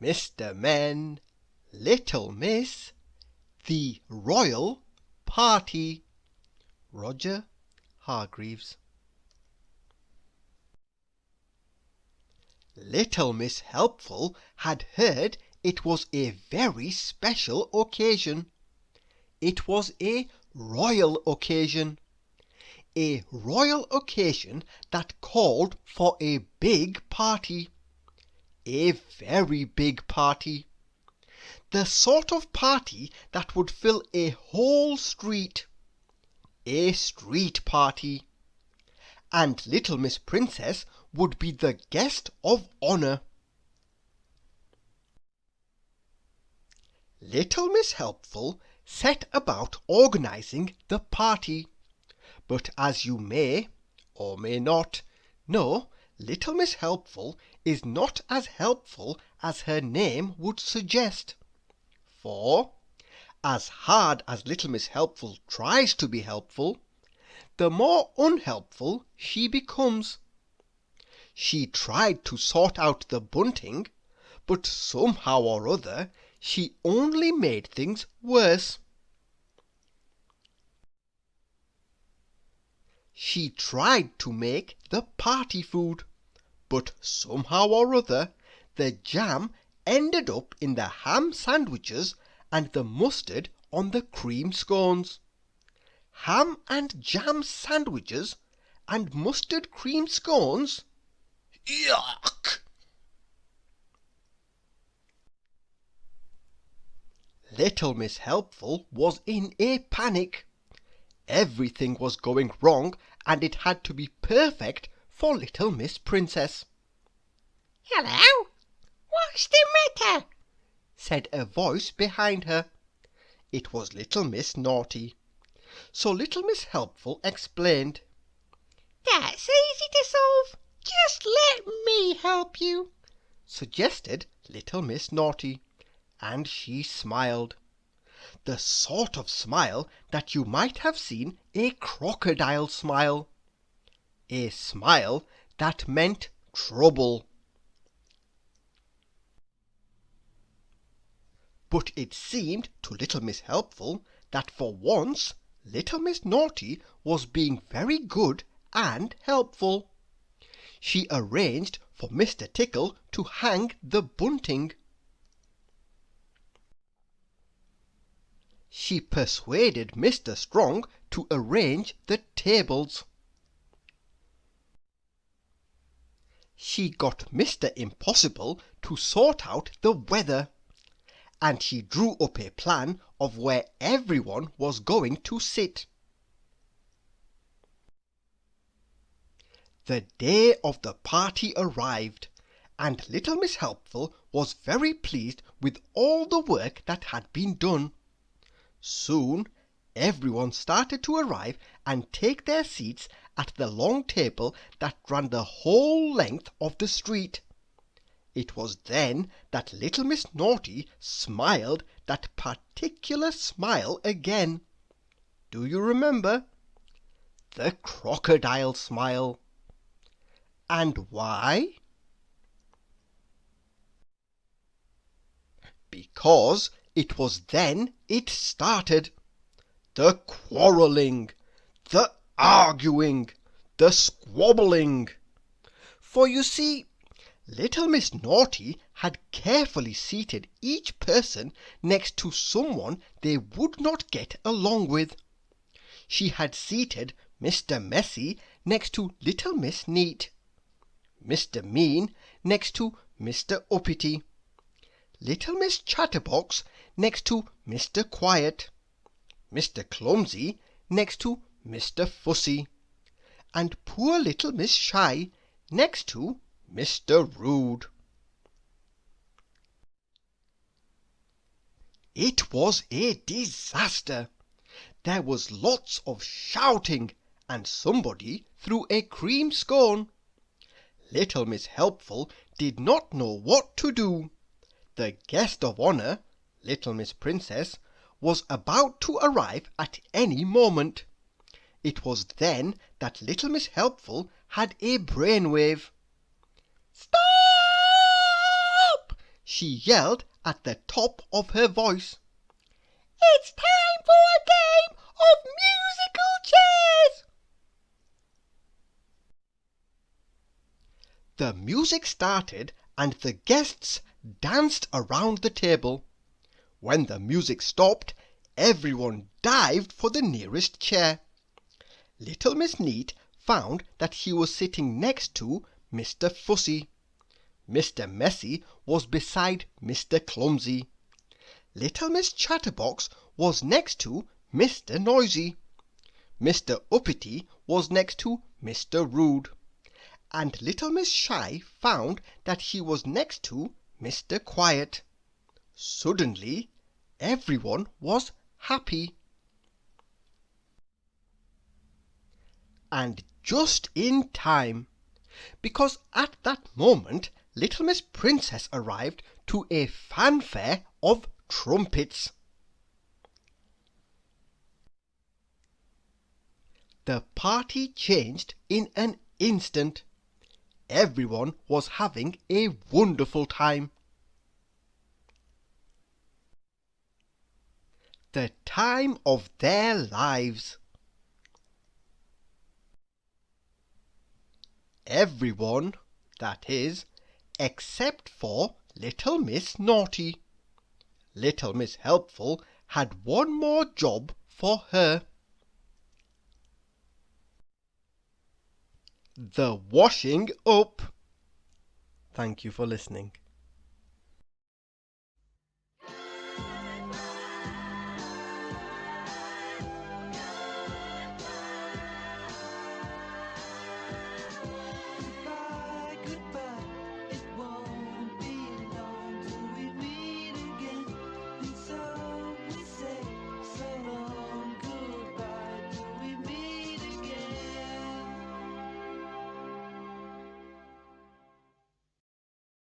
Mr. Men, Little Miss, the Royal Party. Roger Hargreaves. Little Miss Helpful had heard it was a very special occasion. It was a royal occasion. A royal occasion that called for a big party. A very big party. The sort of party that would fill a whole street. A street party. And little Miss Princess would be the guest of honour. Little Miss Helpful set about organising the party. But as you may, or may not, know, Little Miss Helpful is not as helpful as her name would suggest. For, as hard as Little Miss Helpful tries to be helpful, the more unhelpful she becomes. She tried to sort out the bunting, but somehow or other she only made things worse. She tried to make the party food, but somehow or other the jam ended up in the ham sandwiches and the mustard on the cream scones. Ham and jam sandwiches and mustard cream scones? Yuck! Little Miss Helpful was in a panic. Everything was going wrong, and it had to be perfect for Little Miss Princess. "Hello! What's the matter?" said a voice behind her. It was Little Miss Naughty. So Little Miss Helpful explained. "That's easy to solve. Just let me help you," suggested Little Miss Naughty, and she smiled. The sort of smile that you might have seen a crocodile smile. A smile that meant trouble. But it seemed to Little Miss Helpful that for once Little Miss Naughty was being very good and helpful. She arranged for Mr. Tickle to hang the bunting. She persuaded Mr. Strong to arrange the tables. She got Mr. Impossible to sort out the weather. And she drew up a plan of where everyone was going to sit. The day of the party arrived, and Little Miss Helpful was very pleased with all the work that had been done. Soon everyone started to arrive and take their seats at the long table that ran the whole length of the street. It was then that Little Miss Naughty smiled that particular smile again. Do you remember? The crocodile smile. And why? Because it was then it started. The quarrelling, the arguing, the squabbling. For you see, Little Miss Naughty had carefully seated each person next to someone they would not get along with. She had seated Mr. Messy next to Little Miss Neat, Mr. Mean next to Mr. Uppity, Little Miss Chatterbox next to Mr. Quiet, Mr. Clumsy next to Mr. Fussy, and poor Little Miss Shy next to Mr. Rude. It was a disaster. There was lots of shouting, and somebody threw a cream scone. Little Miss Helpful did not know what to do. The guest of honour, Little Miss Princess, was about to arrive at any moment. It was then that Little Miss Helpful had a brainwave. "Stop!" she yelled at the top of her voice. It's time for a game of musical chairs! The music started and the guests danced around the table. When the music stopped, everyone dived for the nearest chair. Little Miss Neat found that she was sitting next to Mr. Fussy. Mr. Messy was beside Mr. Clumsy. Little Miss Chatterbox was next to Mr. Noisy. Mr. Uppity was next to Mr. Rude. And Little Miss Shy found that she was next to Mr. Quiet. Suddenly, everyone was happy. And just in time, because at that moment Little Miss Princess arrived to a fanfare of trumpets. The party changed in an instant. Everyone was having a wonderful time. The time of their lives. Everyone, that is, except for Little Miss Naughty. Little Miss Helpful had one more job for her. The washing up. Thank you for listening.